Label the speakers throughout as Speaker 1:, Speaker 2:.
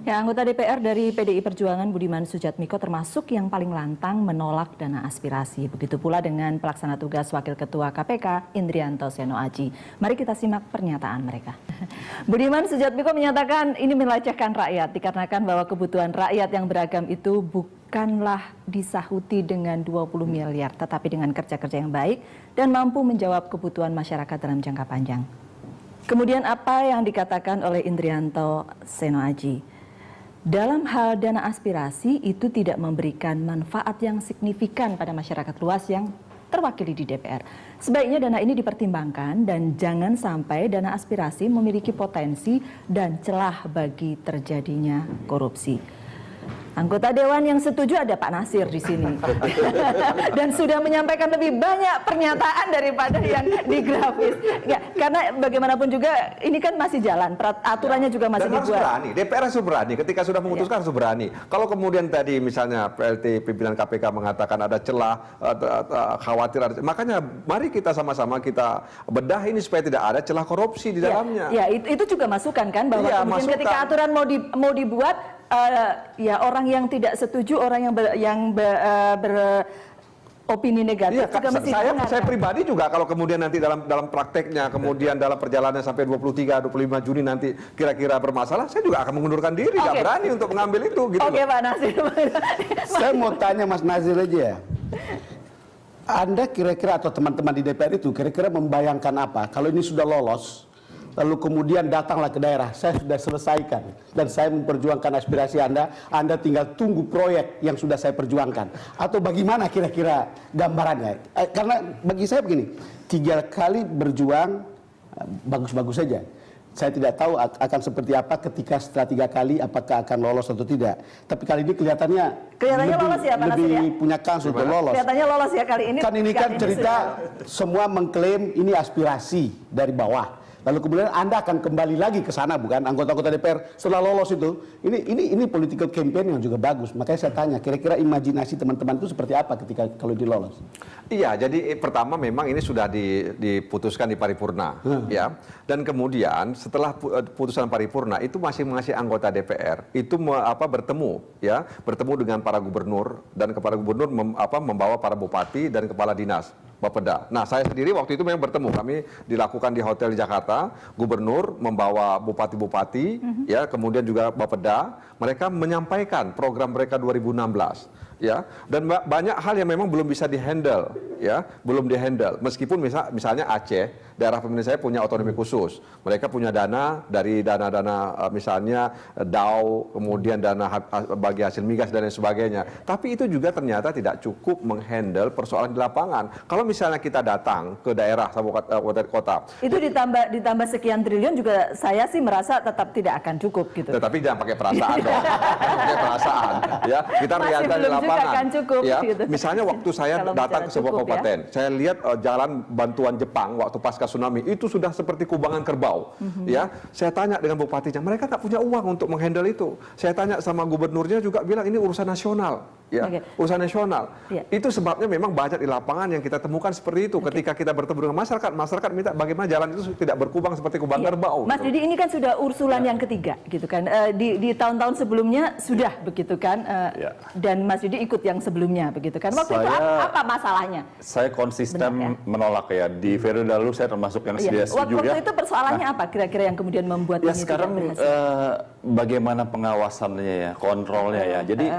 Speaker 1: Ya, anggota DPR dari PDI Perjuangan Budiman Sujatmiko termasuk yang paling lantang menolak dana aspirasi. Begitu pula dengan pelaksana tugas Wakil Ketua KPK Indrianto Seno Aji. Mari kita simak pernyataan mereka. Budiman Sujatmiko menyatakan ini melecehkan rakyat dikarenakan bahwa kebutuhan rakyat yang beragam itu bukanlah disahuti dengan 20 miliar, tetapi dengan kerja-kerja yang baik dan mampu menjawab kebutuhan masyarakat dalam jangka panjang. Kemudian apa yang dikatakan oleh Indrianto Seno Aji? Dalam hal dana aspirasi itu tidak memberikan manfaat yang signifikan pada masyarakat luas yang terwakili di DPR. Sebaiknya dana ini dipertimbangkan dan jangan sampai dana aspirasi memiliki potensi dan celah bagi terjadinya korupsi. Anggota Dewan yang setuju ada Pak Nasir di sini. Dan sudah menyampaikan lebih banyak pernyataan daripada yang di grafis. Ya, karena bagaimanapun juga ini kan masih jalan, aturannya juga masih
Speaker 2: dan
Speaker 1: dibuat.
Speaker 2: Harus berani, DPR harus berani, ketika sudah memutuskan harus berani. Kalau kemudian tadi misalnya PLT pimpinan KPK mengatakan ada celah, khawatir ada, makanya mari kita sama-sama kita bedah ini supaya tidak ada celah korupsi di dalamnya.
Speaker 1: Ya, itu juga masukan kan bahwa kemudian ketika aturan mau dibuat, ya orang yang tidak setuju, orang yang beropini negatif juga mesti
Speaker 2: saya pribadi juga kalau kemudian nanti dalam prakteknya, kemudian dalam perjalanan sampai 23-25 Juni nanti kira-kira bermasalah, saya juga akan mengundurkan diri, nggak berani untuk mengambil itu. Gitu
Speaker 1: Oke, Pak Nasir.
Speaker 3: Saya mau tanya Mas Nazir aja ya. Anda kira-kira atau teman-teman di DPR itu kira-kira membayangkan apa kalau ini sudah lolos? Lalu kemudian datanglah ke daerah, saya sudah selesaikan dan saya memperjuangkan aspirasi Anda tinggal tunggu proyek yang sudah saya perjuangkan. Atau bagaimana kira-kira gambarannya? Karena bagi saya begini, 3 kali berjuang bagus-bagus saja. Saya tidak tahu akan seperti apa ketika setelah 3 kali apakah akan lolos atau tidak. Tapi kali ini kelihatannya
Speaker 1: lolos ya, Pak Nasir,
Speaker 3: lebih
Speaker 1: ya?
Speaker 3: punya kans untuk lolos.
Speaker 1: Kelihatannya lolos ya kali ini.
Speaker 3: Kan ini kan cerita semua mengklaim ini aspirasi dari bawah. Lalu kemudian Anda akan kembali lagi ke sana, bukan, anggota-anggota DPR setelah lolos itu. Ini political campaign yang juga bagus. Makanya saya tanya, kira-kira imajinasi teman-teman itu seperti apa ketika kalau dilolos?
Speaker 2: Iya, jadi pertama memang ini sudah diputuskan di paripurna, ya. Dan kemudian setelah putusan paripurna itu masing-masing anggota DPR itu bertemu dengan para gubernur, dan kepala gubernur membawa para bupati dan kepala dinas Bapeda. Nah, saya sendiri waktu itu memang bertemu, kami dilakukan di hotel di Jakarta, gubernur membawa bupati-bupati, ya, kemudian juga Bapeda, mereka menyampaikan program mereka 2016. Ya, dan banyak hal yang memang belum bisa dihandle, ya, belum dihandle. Meskipun misalnya Aceh, daerah pemilihan saya punya otonomi khusus, mereka punya dana dari dana-dana misalnya DAO, kemudian dana bagi hasil migas dan lain sebagainya. Tapi itu juga ternyata tidak cukup menghandle persoalan di lapangan. Kalau misalnya kita datang ke daerah kabupaten kota,
Speaker 1: itu ditambah sekian triliun juga saya sih merasa tetap tidak akan cukup gitu.
Speaker 2: Tetapi jangan pakai perasaan dong, pakai perasaan, ya. Kita realita di lapangan.
Speaker 1: Cukup,
Speaker 2: ya,
Speaker 1: gitu.
Speaker 2: misalnya waktu saya datang ke sebuah kabupaten, saya lihat jalan bantuan Jepang waktu pasca tsunami itu sudah seperti kubangan kerbau. Ya, saya tanya dengan bupatinya, mereka nggak punya uang untuk menghandle itu. Saya tanya sama gubernurnya juga bilang ini urusan nasional, ya, urusan nasional. Itu sebabnya memang banyak di lapangan yang kita temukan seperti itu. Ketika kita bertemu dengan masyarakat minta bagaimana jalan itu tidak berkubang seperti kubang kerbau.
Speaker 1: Mas Didi, ini kan sudah ursulan yang ketiga, gitu kan? Di tahun-tahun sebelumnya sudah begitu kan? Dan Mas Didi ikut yang sebelumnya begitu kan? Waktu itu apa masalahnya?
Speaker 4: Saya konsisten menolak ya. Di periode lalu saya termasuk yang setuju ya.
Speaker 1: Waktu itu persoalannya apa kira-kira yang kemudian membuat
Speaker 4: ya
Speaker 1: ini
Speaker 4: sekarang
Speaker 1: tidak berhasil?
Speaker 4: bagaimana pengawasannya ya, kontrolnya ya. Jadi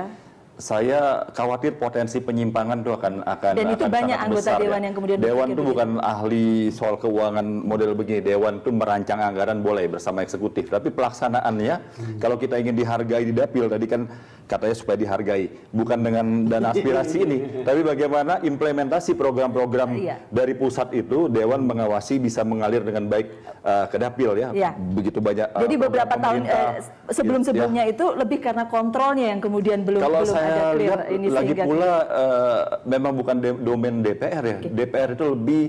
Speaker 4: saya khawatir potensi penyimpangan itu akan
Speaker 1: dan itu banyak anggota
Speaker 4: besar,
Speaker 1: dewan
Speaker 4: ya.
Speaker 1: yang kemudian
Speaker 4: Dewan itu bukan ahli soal keuangan model begini. Dewan itu merancang anggaran boleh bersama eksekutif, tapi pelaksanaannya kalau kita ingin dihargai di dapil tadi kan katanya supaya dihargai, bukan dengan dana aspirasi ini, tapi bagaimana implementasi program-program dari pusat itu Dewan mengawasi bisa mengalir dengan baik ke dapil ya. Begitu banyak.
Speaker 1: Jadi beberapa tahun sebelum-sebelumnya itu lebih karena kontrolnya yang kemudian belum
Speaker 4: saya lihat ini lagi pula memang bukan domain DPR ya. DPR itu lebih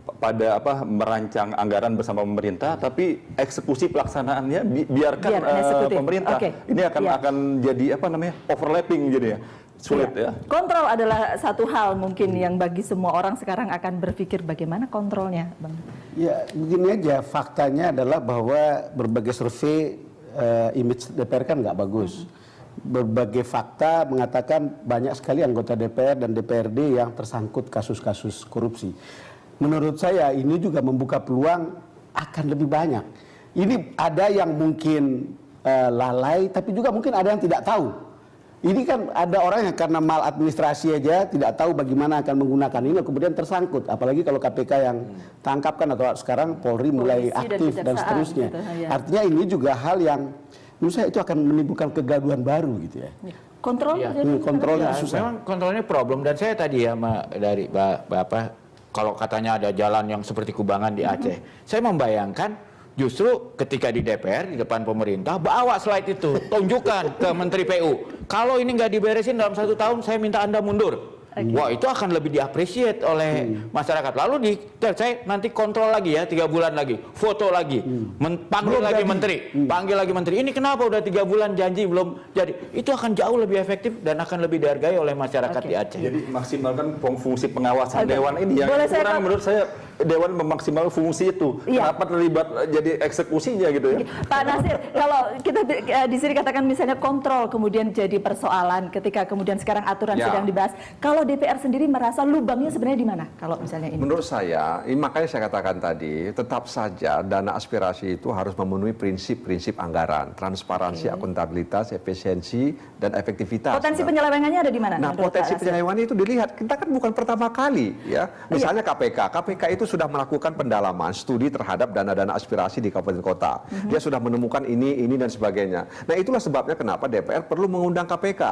Speaker 4: pada merancang anggaran bersama pemerintah, tapi eksekusi pelaksanaannya biarkan pemerintah. Ini akan jadi overlapping jadi ya. Sulit ya.
Speaker 1: Kontrol adalah satu hal mungkin yang bagi semua orang sekarang akan berpikir bagaimana kontrolnya, Bang.
Speaker 3: Ya, begini aja, faktanya adalah bahwa berbagai survei image DPR kan nggak bagus. Berbagai fakta mengatakan banyak sekali anggota DPR dan DPRD yang tersangkut kasus-kasus korupsi. Menurut saya ini juga membuka peluang akan lebih banyak. Ini ada yang mungkin lalai, tapi juga mungkin ada yang tidak tahu. Ini kan ada orang yang karena maladministrasi aja tidak tahu bagaimana akan menggunakan ini, kemudian tersangkut. Apalagi kalau KPK yang tangkap kan, atau sekarang Polri mulai aktif dan seterusnya.
Speaker 1: Gitu, ya.
Speaker 3: Artinya ini juga hal yang menurut saya itu akan menimbulkan kegaduhan baru gitu ya.
Speaker 1: Kontrol
Speaker 5: Iya.
Speaker 1: jadi
Speaker 3: Kontrolnya
Speaker 5: Ya,
Speaker 3: susah.
Speaker 5: memang kontrolnya problem, dan saya tadi ya dari Bapak, kalau katanya ada jalan yang seperti Kubangan di Aceh, saya membayangkan justru ketika di DPR di depan pemerintah bawa slide itu, tunjukkan ke Menteri PU, kalau ini nggak diberesin dalam 1 tahun saya minta Anda mundur. Wah, itu akan lebih diapresiasi oleh masyarakat. Lalu saya nanti kontrol lagi ya 3 bulan lagi, foto lagi, panggil lagi menteri. Ini kenapa udah 3 bulan janji belum jadi? Itu akan jauh lebih efektif dan akan lebih dihargai oleh masyarakat di Aceh.
Speaker 4: Jadi maksimalkan fungsi pengawasan dewan ini yang
Speaker 1: Boleh saya
Speaker 4: kurang menurut saya dewan memaksimal fungsi itu.
Speaker 1: Iya.
Speaker 4: Kenapa terlibat jadi eksekusinya gitu ya?
Speaker 1: Pak Nasir, kalau kita di sini katakan misalnya kontrol kemudian jadi persoalan ketika kemudian sekarang aturan
Speaker 2: Ya.
Speaker 1: sedang dibahas. Kalau DPR sendiri merasa lubangnya sebenarnya di mana? Kalau misalnya ini.
Speaker 2: Menurut saya, makanya saya katakan tadi, tetap saja dana aspirasi itu harus memenuhi prinsip-prinsip anggaran, transparansi, akuntabilitas, efisiensi, dan efektivitas.
Speaker 1: Potensi penyelewengannya ada di mana?
Speaker 2: Nah,
Speaker 1: menurut
Speaker 2: potensi
Speaker 1: Pak Nasir?
Speaker 2: penyelewengan itu dilihat. Kita kan bukan pertama kali, ya. Misalnya KPK itu sudah melakukan pendalaman, studi terhadap dana-dana aspirasi di kabupaten kota. Dia sudah menemukan ini dan sebagainya. Nah, itulah sebabnya kenapa DPR perlu mengundang KPK,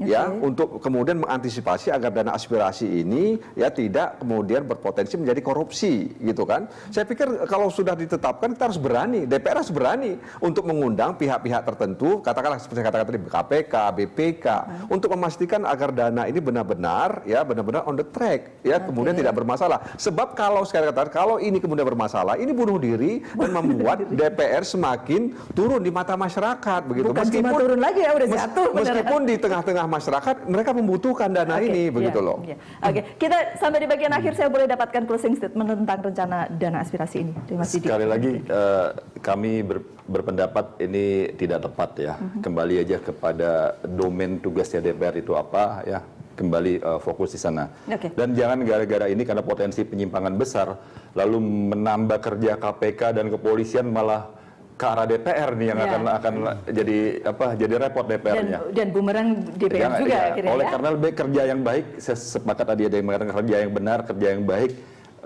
Speaker 2: ya, untuk kemudian mengantisipasi agar dana aspirasi ini ya tidak kemudian berpotensi menjadi korupsi, gitu kan. Saya pikir kalau sudah ditetapkan kita harus berani, DPR harus berani untuk mengundang pihak-pihak tertentu, katakanlah seperti saya katakan tadi KPK, BPK, untuk memastikan agar dana ini benar-benar on the track, ya, kemudian tidak bermasalah. Sebab kalau sekali katakan kalau ini kemudian bermasalah, ini bunuh diri dan membuat DPR semakin turun di mata masyarakat, begitu.
Speaker 1: Bukan cuma turun lagi ya, udah jatuh.
Speaker 2: Meskipun di tengah-tengah masyarakat mereka membutuhkan dana ini, begitu loh.
Speaker 1: Oke, kita sampai di bagian akhir, saya boleh dapatkan closing statement tentang rencana dana aspirasi ini. Terima kasih.
Speaker 4: Sekali lagi kami berpendapat ini tidak tepat ya. Kembali aja kepada domain tugasnya DPR itu apa ya. Kembali fokus di sana.
Speaker 1: Oke.
Speaker 4: Dan jangan gara-gara ini karena potensi penyimpangan besar lalu menambah kerja KPK dan kepolisian malah ke arah DPR nih yang akan jadi repot DPR-nya.
Speaker 1: Dan bumerang DPR juga akhirnya.
Speaker 4: Oleh karena lebih kerja yang baik, saya sepakat tadi ada yang mengatakan kerja yang benar, kerja yang baik,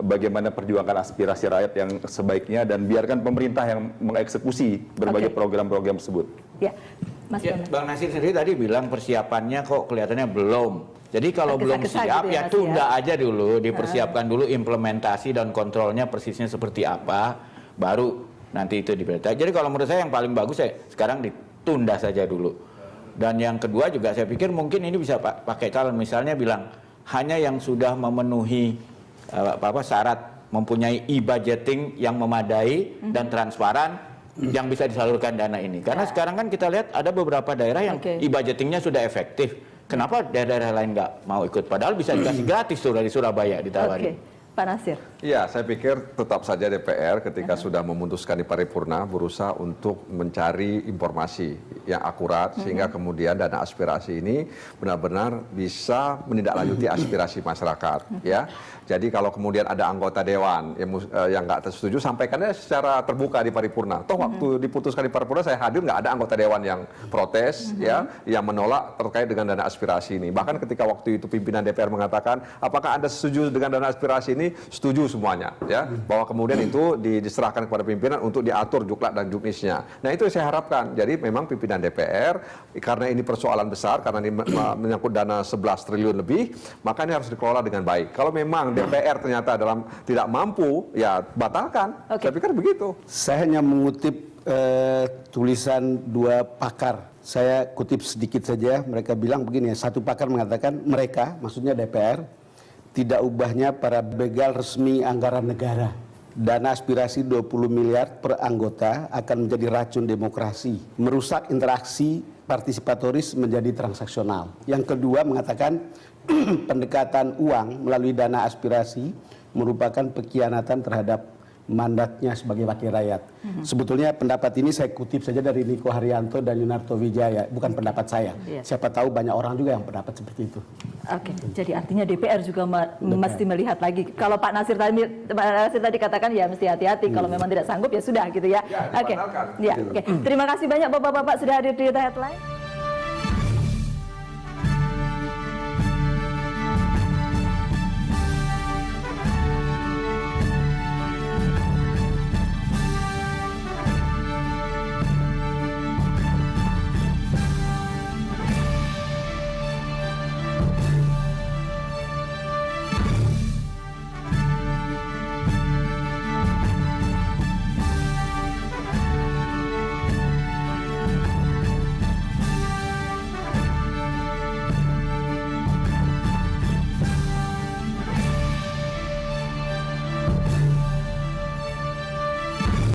Speaker 4: bagaimana perjuangkan aspirasi rakyat yang sebaiknya dan biarkan pemerintah yang mengeksekusi berbagai program-program tersebut.
Speaker 1: Ya, Mas
Speaker 5: Ya,
Speaker 1: Bambang.
Speaker 5: Bang Nasir sendiri tadi bilang persiapannya kok kelihatannya belum. Jadi kalau belum
Speaker 1: Tergesa-gesa
Speaker 5: siap
Speaker 1: gitu ya,
Speaker 5: ya
Speaker 1: Mas,
Speaker 5: tunda aja dulu, dipersiapkan dulu implementasi dan kontrolnya persisnya seperti apa, baru nanti itu diperintah. Jadi kalau menurut saya yang paling bagus sekarang ditunda saja dulu. Dan yang kedua juga saya pikir mungkin ini bisa pakai calon, misalnya bilang hanya yang sudah memenuhi syarat mempunyai e-budgeting yang memadai dan transparan yang bisa disalurkan dana ini. Karena sekarang kan kita lihat ada beberapa daerah yang e-budgetingnya sudah efektif. Kenapa daerah-daerah lain nggak mau ikut? Padahal bisa dikasih gratis tuh dari Surabaya ditawarin.
Speaker 1: Pak Nasir.
Speaker 2: Ya, saya pikir tetap saja DPR ketika sudah memutuskan di paripurna berusaha untuk mencari informasi yang akurat sehingga kemudian dana aspirasi ini benar-benar bisa menindaklanjuti aspirasi masyarakat, ya. Jadi kalau kemudian ada anggota dewan yang nggak setuju, sampaikannya secara terbuka di paripurna. Toh waktu diputuskan di paripurna saya hadir, nggak ada anggota dewan yang protes, ya, yang menolak terkait dengan dana aspirasi ini. Bahkan ketika waktu itu pimpinan DPR mengatakan, apakah Anda setuju dengan dana aspirasi ini? Setuju semuanya, ya, bahwa kemudian itu diserahkan kepada pimpinan untuk diatur juklak dan juknisnya. Nah, itu yang saya harapkan. Jadi memang pimpinan DPR karena ini persoalan besar, karena ini menyangkut dana 11 triliun lebih, maka ini harus dikelola dengan baik. Kalau memang DPR ternyata tidak mampu, ya batalkan. Saya pikir begitu.
Speaker 3: Saya hanya mengutip tulisan 2 pakar. Saya kutip sedikit saja. Mereka bilang begini, satu pakar mengatakan mereka, maksudnya DPR, tidak ubahnya para begal resmi anggaran negara. Dana aspirasi 20 miliar per anggota akan menjadi racun demokrasi, merusak interaksi partisipatoris menjadi transaksional. Yang kedua mengatakan pendekatan uang melalui dana aspirasi merupakan pengkhianatan terhadap mandatnya sebagai wakil rakyat. Sebetulnya pendapat ini saya kutip saja dari Niko Haryanto dan Yunarto Wijaya, bukan pendapat saya.
Speaker 1: Iya.
Speaker 3: Siapa tahu banyak orang juga yang pendapat seperti itu.
Speaker 1: Oke, jadi artinya DPR juga mesti melihat lagi. Kalau Pak Nasir tadi katakan ya mesti hati-hati. Kalau memang tidak sanggup ya sudah gitu ya. Oke, ya, oke. Terima kasih banyak Bapak-bapak sudah hadir di Headline.